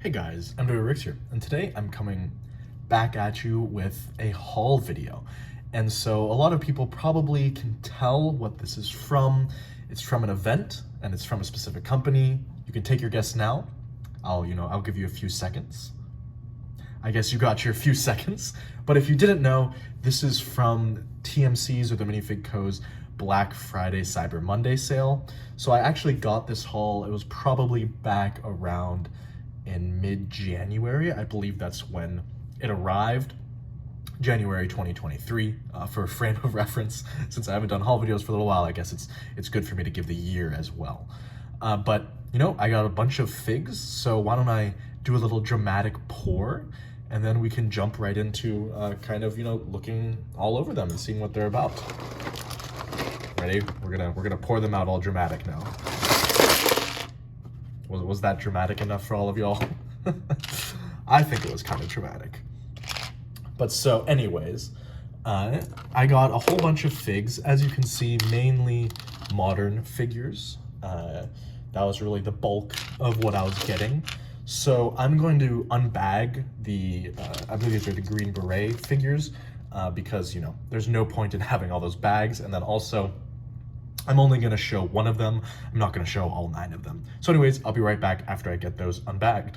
Hey guys, Rix here, and today I'm coming back at you with a haul video. And so a lot of people probably can tell what this is from. It's from an event, and it's from a specific company. You can take your guess now. I'll give you a few seconds. I guess you got your few seconds. But if you didn't know, this is from TMC's or the Minifig Co.'s Black Friday Cyber Monday sale. So I actually got this haul. It was probably back around in mid-January. I believe that's when it arrived, January 2023. For a frame of reference, since I haven't done haul videos for a little while, I guess it's good for me to give the year as well. But I got a bunch of figs, so why don't I do a little dramatic pour, and then we can jump right into looking all over them and seeing what they're about. Ready? We're gonna pour them out all dramatic now. Was that dramatic enough for all of y'all? I think it was kind of dramatic. But so anyways, I got a whole bunch of figs. As you can see, mainly modern figures. That was really the bulk of what I was getting. So I'm going to unbag I believe these are the Green Beret figures, because, there's no point in having all those bags. And then also, I'm only going to show one of them. I'm not going to show all 9 of them. So anyways, I'll be right back after I get those unbagged.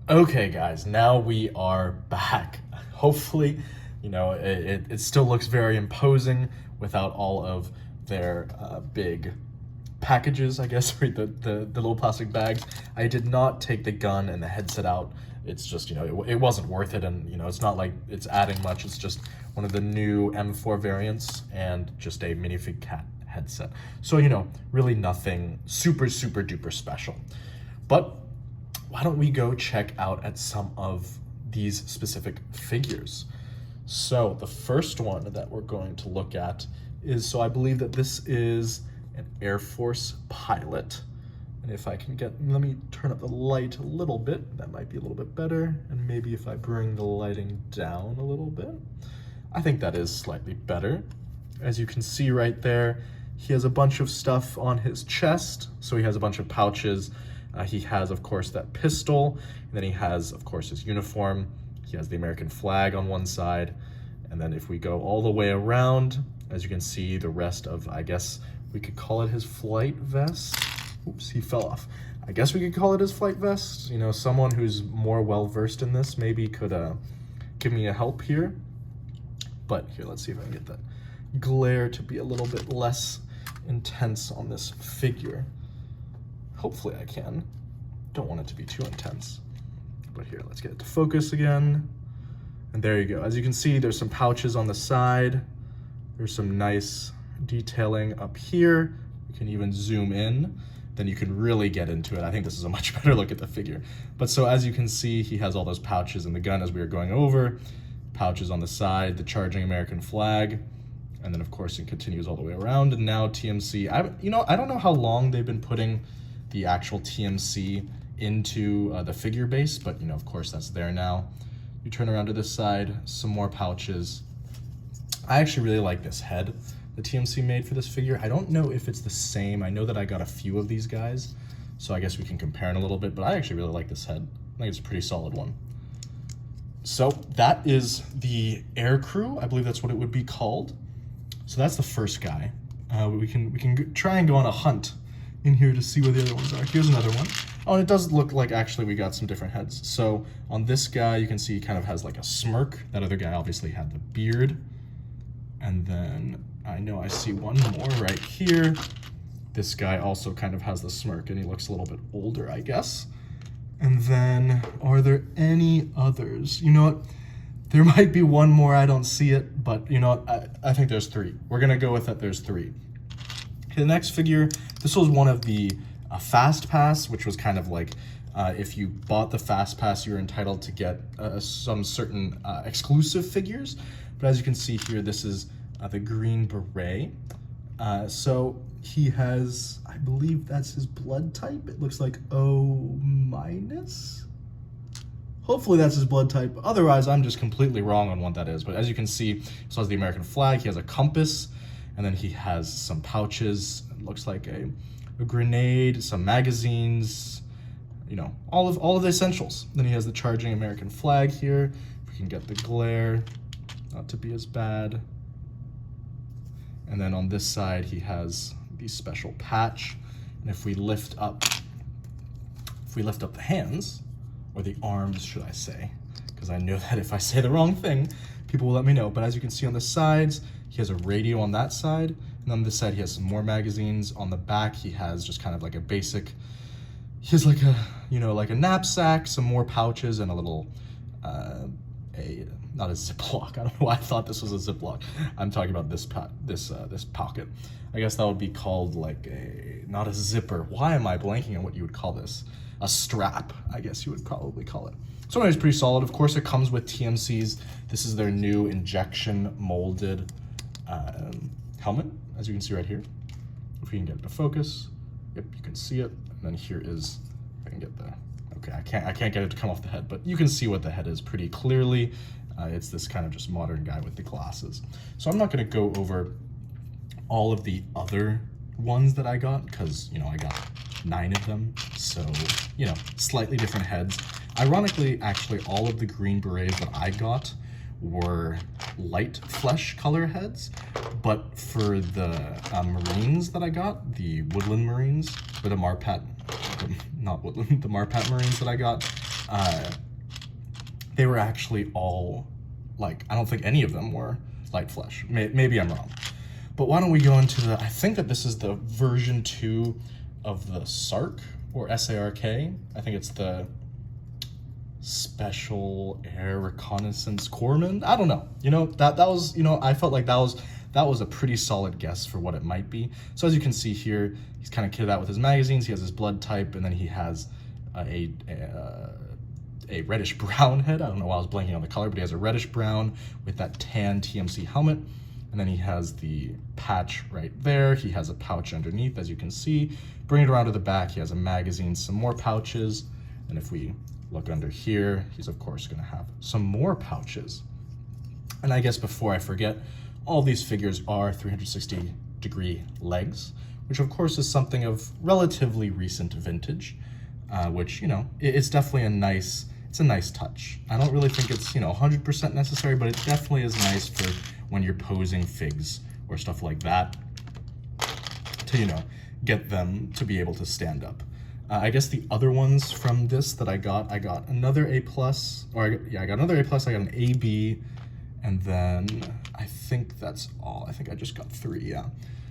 Okay, guys, now we are back. Hopefully, it still looks very imposing without all of their big packages, I guess, right? The little plastic bags. I did not take the gun and the headset out. It's just, it wasn't worth it. And, it's not like it's adding much. It's just one of the new M4 variants and just a minifig cat headset. So, really nothing super duper special. But why don't we go check out at some of these specific figures? So the first one that we're going to look at is, so I believe that this is an Air Force pilot. And if I can let me turn up the light a little bit, that might be a little bit better. And maybe if I bring the lighting down a little bit, I think that is slightly better. As you can see right there, he has a bunch of stuff on his chest. So he has a bunch of pouches. He has, of course, that pistol. And then he has, of course, his uniform. He has the American flag on one side. And then if we go all the way around, as you can see, the rest of, I guess we could call it his flight vest. Oops, he fell off. I guess we could call it his flight vest. Someone who's more well-versed in this maybe could give me a help here. But here, let's see if I can get that glare to be a little bit less intense on this figure. Hopefully I can. Don't want it to be too intense. But here, let's get it to focus again. And there you go. As you can see, there's some pouches on the side. There's some nice detailing up here. You can even zoom in. Then you can really get into it. I think this is a much better look at the figure. But so as you can see, he has all those pouches in the gun as we were going over. Pouches on the side, the charging American flag. And then, of course, it continues all the way around. And now TMC, I don't know how long they've been putting the actual TMC into the figure base, but, of course, that's there now. You turn around to this side, some more pouches. I actually really like this head the TMC made for this figure. I don't know if it's the same. I know that I got a few of these guys, so I guess we can compare it a little bit, but I actually really like this head. I think it's a pretty solid one. So that is the air crew. I believe that's what it would be called. So that's the first guy. We can try and go on a hunt in here to see where the other ones are. Here's another one. Oh, and it does look like actually we got some different heads. So on this guy, you can see he kind of has like a smirk. That other guy obviously had the beard. And then I know I see one more right here. This guy also kind of has the smirk and he looks a little bit older, I guess. And then are there any others? You know what? There might be one more, I don't see it, but I think there's 3. We're gonna go with that there's 3. Okay, the next figure, this was one of the Fast Pass, which was kind of like, if you bought the Fast Pass, you were entitled to get some certain exclusive figures. But as you can see here, this is the Green Beret. So he has, I believe that's his blood type. It looks like O-. Hopefully that's his blood type. Otherwise, I'm just completely wrong on what that is. But as you can see, he has the American flag, he has a compass, and then he has some pouches. It looks like a grenade, some magazines, you know, all of the essentials. Then he has the charging American flag here. If we can get the glare not to be as bad. And then on this side, he has the special patch. And if we lift up the hands, or the arms, should I say, because I know that if I say the wrong thing, people will let me know. But as you can see on the sides, he has a radio on that side. And on this side, he has some more magazines. On the back, he has just kind of like a basic, he has like a, you know, like a knapsack, some more pouches, and a little, not a Ziploc. I don't know why I thought this was a Ziploc. I'm talking about this pocket. I guess that would be called like not a zipper. Why am I blanking on what you would call this? A strap, I guess you would probably call it. So anyways, pretty solid. Of course, it comes with TMCs. This is their new injection molded helmet, as you can see right here. If we can get it to focus, yep, you can see it. And then here is, if I can get the, okay, I can't get it to come off the head, but you can see what the head is pretty clearly. It's this kind of just modern guy with the glasses. So I'm not gonna go over all of the other ones that I got, because, you know, I got 9 of them. So, you know, slightly different heads. Ironically, actually, all of the Green Berets that I got were light flesh color heads, but for the Marines that I got, the Woodland Marines, or the Marpat, not Woodland, the Marpat Marines that I got, they were actually all, like, I don't think any of them were light flesh. Maybe I'm wrong. But why don't we go into the, I think that this is the version 2 of the SARK, or S-A-R-K. I think it's the Special Air Reconnaissance Corpsman. I don't know. You know, that was, you know, I felt like that was a pretty solid guess for what it might be. So as you can see here, he's kind of kitted out with his magazines. He has his blood type, and then he has a reddish brown head. I don't know why I was blanking on the color, but he has a reddish brown with that tan TMC helmet. And then he has the patch right there. He has a pouch underneath, as you can see. Bring it around to the back. He has a magazine, some more pouches. And if we look under here, he's of course gonna have some more pouches. And I guess before I forget, all these figures are 360-degree legs, which of course is something of relatively recent vintage, which, you know, it's definitely a nice touch. I don't really think it's, you know, 100% necessary, but it definitely is nice for when you're posing figs or stuff like that to, you know, get them to be able to stand up. I guess the other ones from this that I got another A+, I got another A+, I got an AB, and then I think that's all. I think I just got 3, yeah.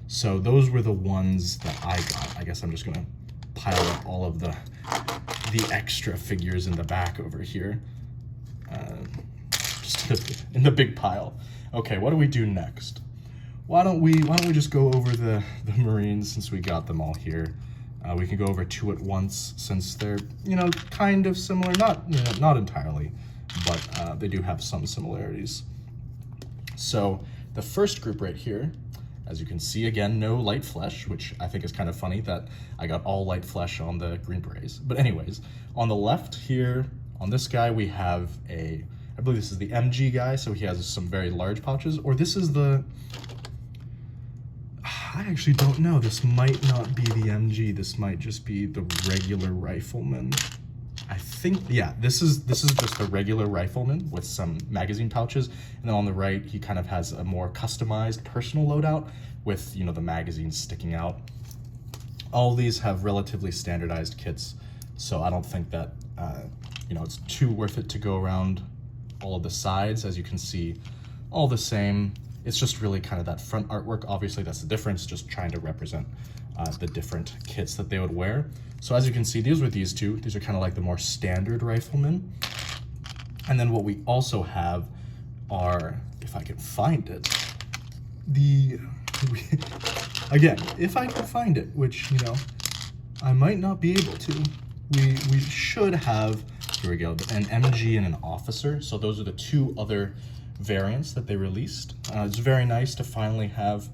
So those were the ones that I got. I guess I'm just gonna pile up all of the extra figures in the back over here, just in the big pile. Okay, what do we do next? Why don't we just go over the Marines, since we got them all here. We can go over 2 at once, since they're, you know, kind of similar, not entirely, but they do have some similarities. So the first group right here, as you can see, again, no light flesh, which I think is kind of funny that I got all light flesh on the Green Berets. But anyways, on the left here, on this guy, we have I believe this is the MG guy, so he has some very large pouches, or this is the, I actually don't know. This might not be the MG. This might just be the regular rifleman. I think, yeah, this is just the regular rifleman with some magazine pouches. And then on the right, he kind of has a more customized personal loadout with, you know, the magazines sticking out. All these have relatively standardized kits, so I don't think that, you know, it's too worth it to go around all of the sides. As you can see, all the same. It's just really kind of that front artwork. Obviously, that's the difference, just trying to represent the different kits that they would wear. So as you can see, these were these 2. These are kind of like the more standard riflemen. And then what we also have are, if I can find it, again, if I can find it, which, you know, I might not be able to, we should have, here we go, an MG and an officer. So those are the 2 other variants that they released. It's very nice to finally have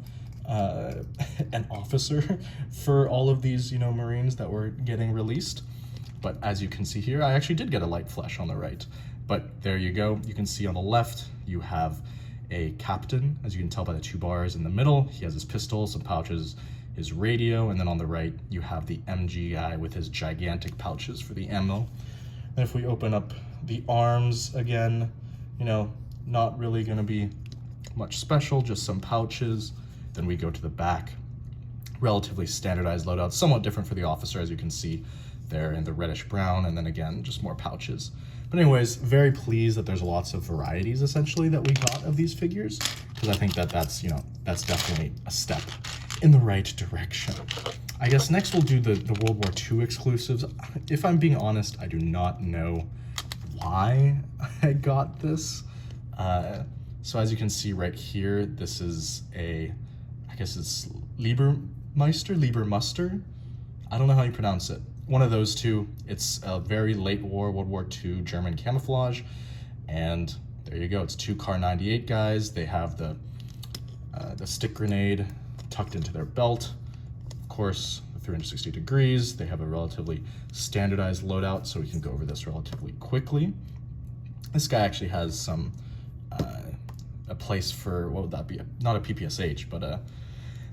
an officer for all of these, you know, Marines that were getting released. But as you can see here, I actually did get a light flesh on the right. But there you go. You can see on the left, you have a captain, as you can tell by the 2 bars in the middle. He has his pistol, some pouches, his radio, and then on the right you have the MG guy with his gigantic pouches for the ammo. And if we open up the arms again, you know, not really gonna be much special, just some pouches. Then we go to the back, relatively standardized loadout, somewhat different for the officer, as you can see there in the reddish brown, and then again, just more pouches. But anyways, very pleased that there's lots of varieties essentially that we got of these figures, because I think that that's, you know, that's definitely a step in the right direction. I guess next we'll do the World War II exclusives. If I'm being honest, I do not know why I got this. So as you can see right here, this is a, I guess it's Liebermuster? I don't know how you pronounce it. One of those two. It's a very late war, World War II German camouflage. And there you go, it's two Kar 98 guys. They have the stick grenade tucked into their belt. Of course, 360 degrees. They have a relatively standardized loadout, so we can go over this relatively quickly. This guy actually has some, a place for, what would that be? Not a PPSH, but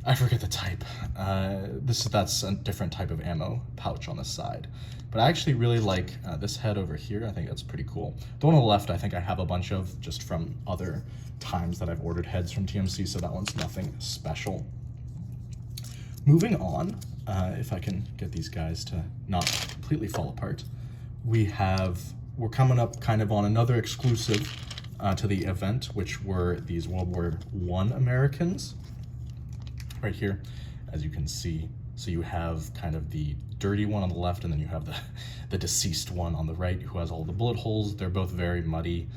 I forget the type. That's a different type of ammo pouch on the side. But I actually really like this head over here. I think that's pretty cool. The one on the left, I think I have a bunch of just from other times that I've ordered heads from TMC, so that one's nothing special. Moving on, if I can get these guys to not completely fall apart, we're coming up kind of on another exclusive to the event, which were these World War I Americans. Right here, as you can see. So you have kind of the dirty one on the left, and then you have the deceased one on the right who has all the bullet holes. They're both very muddy.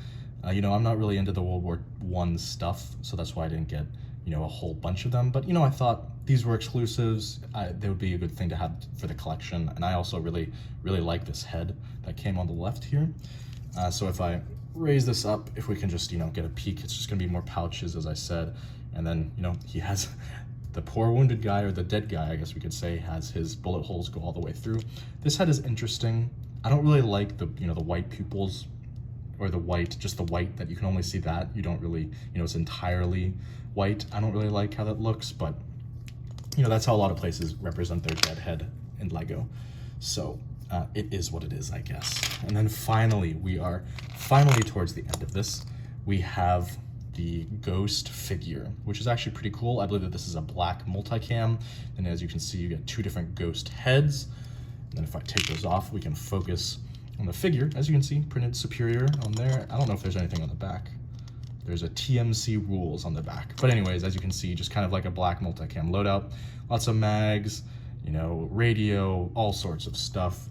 You know, I'm not really into the World War I stuff, so that's why I didn't get, you know, a whole bunch of them. But, you know, I thought these were exclusives. They would be a good thing to have for the collection. And I also really like this head that came on the left here. So if I raise this up, if we can just, you know, get a peek, it's just gonna be more pouches, as I said. And then, you know, he has the poor wounded guy, or the dead guy, I guess we could say, has his bullet holes go all the way through. This head is interesting. I don't really like the, you know, the white pupils, or the white, just the white that you can only see that. You don't really, you know, it's entirely white. I don't really like how that looks, but, you know, that's how a lot of places represent their dead head in Lego. So it is what it is, I guess. And then finally, we are finally towards the end of this. We have the ghost figure, which is actually pretty cool. I believe that this is a black multicam, and as you can see, you get two different ghost heads. And then if I take those off, we can focus on the figure. As you can see, printed Superior on there. I don't know if there's anything on the back. There's a TMC rules on the back. But anyways, as you can see, just kind of like a black multicam loadout. Lots of mags, you know, radio, all sorts of stuff.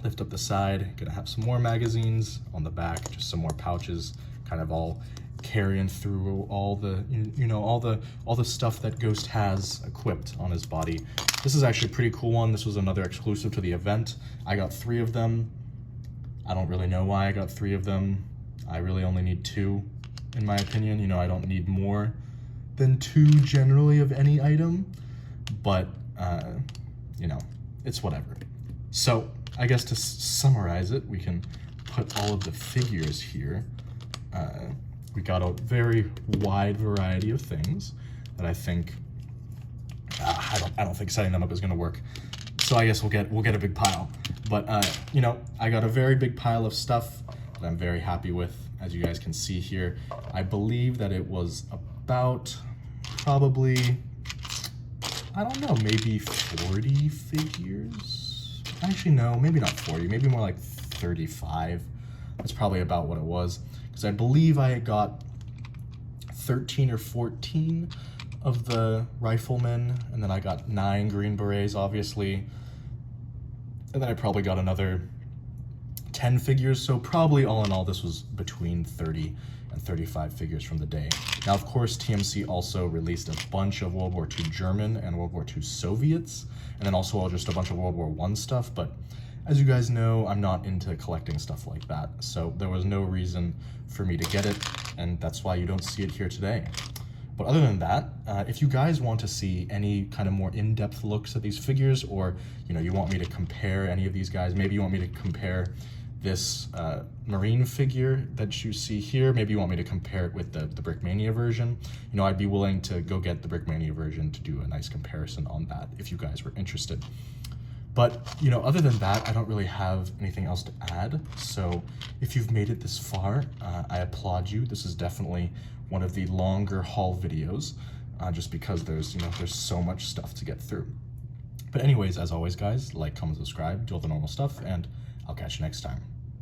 Lift up the side, gonna have some more magazines on the back, just some more pouches, kind of all carrying through all the, you know, all the stuff that Ghost has equipped on his body. This is actually a pretty cool one. This was another exclusive to the event. I got 3 of them. I don't really know why I got 3 of them. I really only need 2, in my opinion. You know, I don't need more than 2 generally of any item, but you know, it's whatever. So I guess to summarize it, we can put all of the figures here. We got a very wide variety of things that I think I don't think setting them up is going to work. So I guess we'll get a big pile. But you know, I got a very big pile of stuff that I'm very happy with. As you guys can see here, I believe that it was about probably, I don't know, maybe 40 figures. Actually, no, maybe not 40, maybe more like 35. That's probably about what it was. Because I believe I got 13 or 14 of the riflemen, and then I got 9 Green Berets, obviously. And then I probably got another 10 figures, so probably all in all, this was between 30 and 35 figures from the day. Now, of course, TMC also released a bunch of World War II German and World War II Soviets, and then also just a bunch of World War I stuff, but as you guys know, I'm not into collecting stuff like that, so there was no reason for me to get it, and that's why you don't see it here today. But other than that, if you guys want to see any kind of more in-depth looks at these figures, or you know, you want me to compare any of these guys, maybe you want me to compare this marine figure that you see here. Maybe you want me to compare it with the Brickmania version. You know, I'd be willing to go get the Brickmania version to do a nice comparison on that if you guys were interested. But, you know, other than that, I don't really have anything else to add. So if you've made it this far, I applaud you. This is definitely one of the longer haul videos, just because there's so much stuff to get through. But anyways, as always, guys, like, comment, subscribe, do all the normal stuff, and I'll catch you next time.